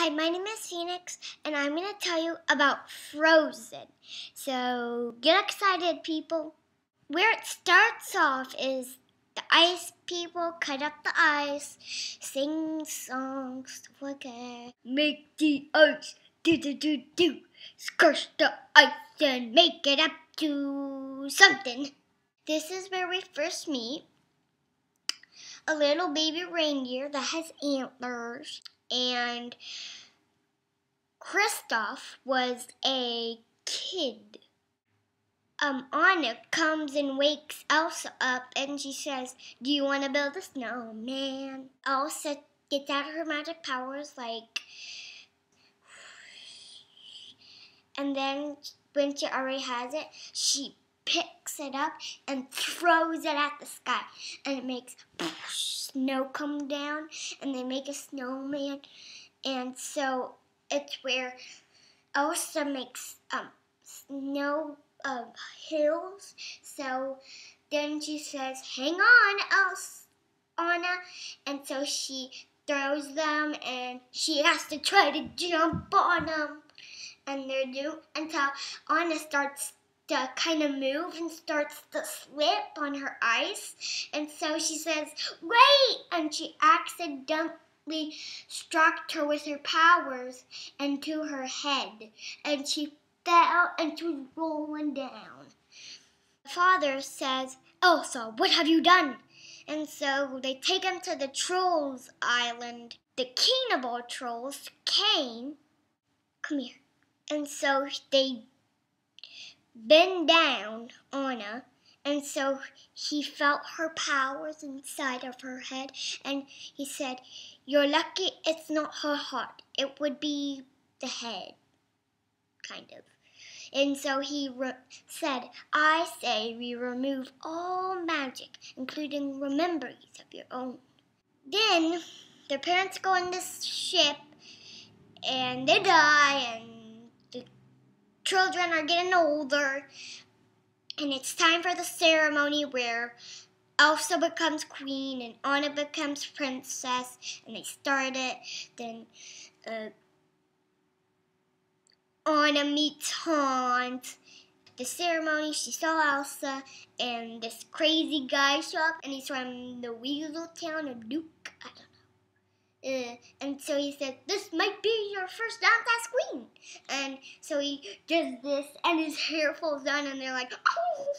Hi, my name is Phoenix, and I'm going to tell you about Frozen. So, get excited, people. Where it starts off is the ice people cut up the ice, sing songs, stuff like that. Make the ice, do. Squash the ice and make it up to something. This is where we first meet a little baby reindeer that has antlers, and Kristoff was a kid. Anna comes and wakes Elsa up and she says, "Do you want to build a snowman?" Elsa gets out her magic powers, and then when she already has it, she picks it up and throws it at the sky, and it makes snow come down, and they make a snowman. And so it's where Elsa makes snow hills. So then she says, "Hang on, Anna," and so she throws them, and she has to try to jump on them, and they do until Anna starts to kind of move and starts to slip on her ice, and so she says, "Wait!" and she accidentally struck her with her powers into her head, and she fell and she was rolling down. The father says, "Elsa, what have you done?" And so they take him to the Trolls Island. The king of all trolls, Cain, come here. And so they bend down Anna, and so he felt her powers inside of her head, and he said, "You're lucky it's not her heart. It would be the head, kind of." And so he said, "I say we remove all magic, including memories of your own." Then their parents go on this ship, and they die, and the children are getting older, and it's time for the ceremony where Elsa becomes queen and Anna becomes princess, and they start it. Then Anna meets Hans. The ceremony, she saw Elsa, and this crazy guy show up, and he's from the Weasel town of Duke, I don't know. And so he said, "This might be your first dance as queen." And so he does this, and his hair falls down, and they're like, "Oh,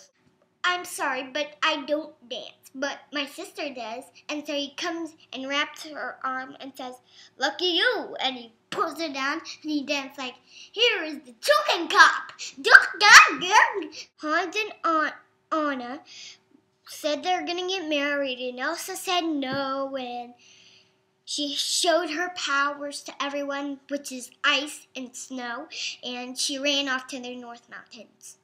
I'm sorry, but I don't dance, but my sister does." And so he comes and wraps her arm and says, "Lucky you," and he pulls her down, and he dances like, "Here is the chicken cop." Hans and Anna said they're gonna get married, and Elsa said no, and she showed her powers to everyone, which is ice and snow, and she ran off to the North Mountains.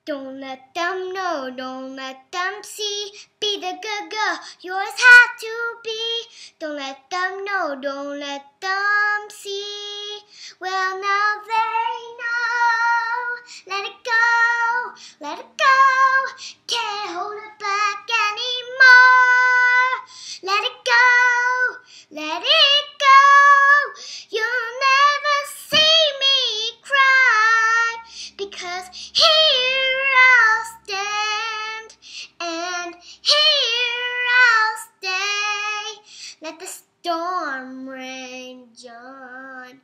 Don't let them know, don't let them see. Be the good girl you always had to be. Don't let them know, don't let them see. Well, now they know. Let it go, let it go. Can't hold it back anymore. Let it go, let it go. You'll never see me cry, because here I'll stand, and here I'll stay. Let the storm rage on.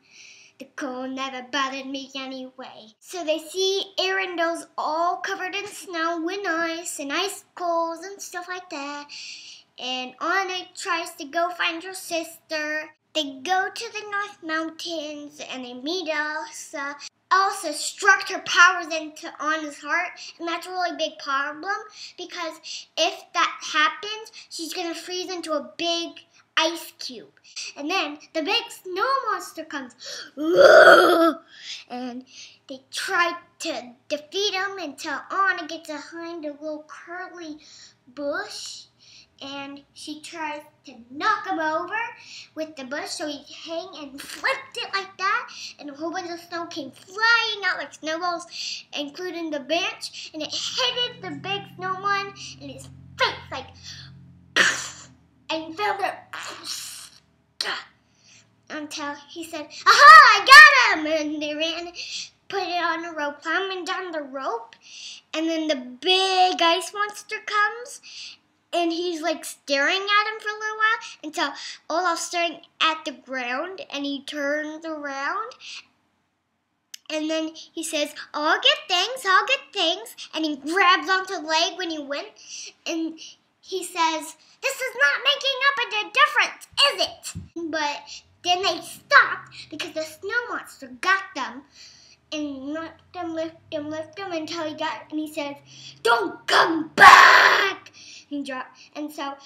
The cold never bothered me anyway. So they see Arendelle's all covered in snow and icicles and stuff like that. And Anna tries to go find her sister. They go to the North Mountains and they meet Elsa. Elsa struck her powers into Anna's heart, and that's a really big problem, because if that happens, she's going to freeze into a big ice cube. And then the big snow monster comes, and they try to defeat him until Anna gets behind a little curly bush, and she tries to knock him over with the bush, so he hang and flipped it like that, and a whole bunch of snow came flying out like snowballs, including the branch, and it hit the big snowman in his face, like, and he fell there, until he said, "Aha, I got him!" And they ran, put it on a rope, climbing down the rope, and then the big ice monster comes, and he's like staring at him for a little while until Olaf's staring at the ground, and he turns around, and then he says, I'll get things, and he grabs onto the leg when he wins, and he says, "This is not making up a difference, is it?" But then they stopped because the snow monster got them and knocked them, lift them until he got, and he says, "Don't come back!" He dropped, and so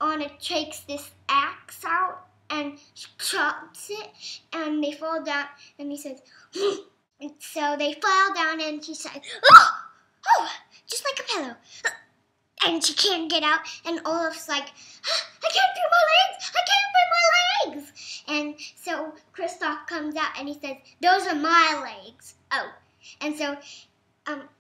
Anna takes this axe out and chops it, and they fall down, and he says, and so they fall down, and she said, "Oh, just like a pillow." And she can't get out, and Olaf's like, I can't feel my legs! And so Kristoff comes out, and he says, "Those are my legs." Oh. And so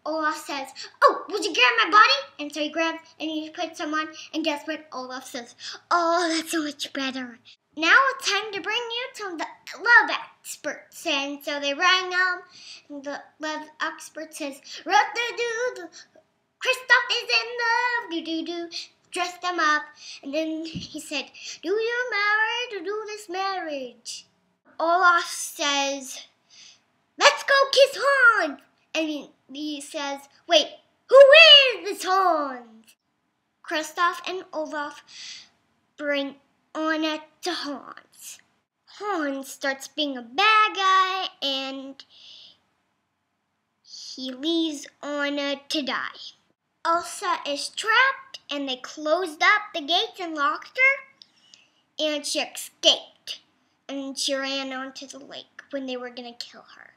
Olaf says, "Oh, would you grab my body?" And so he grabs, and he puts them on, and guess what Olaf says? "Oh, that's so much better." Now it's time to bring you to the love experts. And so they rang them, and the love expert says, "Ru-do-do, Kristoff is in love, do-do-do." Dressed them up, and then he said, "Do you marry to do this marriage?" Olaf says, "Let's go kiss Hans." And he says, "Wait, who is this Hans?" Kristoff and Olaf bring Anna to Hans. Hans starts being a bad guy, and he leaves Anna to die. Elsa is trapped, and they closed up the gates and locked her, and she escaped, and she ran onto the lake when they were going to kill her.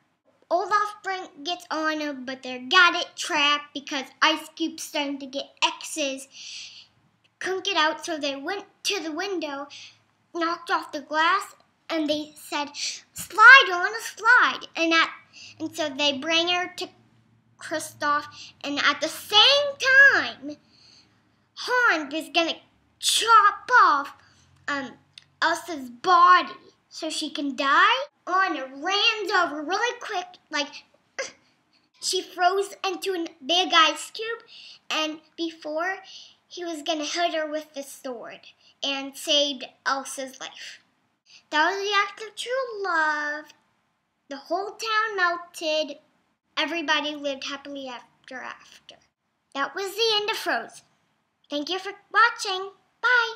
Olaf gets Anna, but they got it trapped because Ice Cube's starting to get X's. Couldn't get out, so they went to the window, knocked off the glass, and they said, "Slide on a slide." And so they bring her to Kristoff, and at the same time, Hans is gonna chop off Elsa's body so she can die. Anna ran over really quick, like she froze into a big ice cube, and before he was gonna hit her with the sword and saved Elsa's life. That was the act of true love. The whole town melted. Everybody lived happily after. That was the end of Frozen. Thank you for watching. Bye.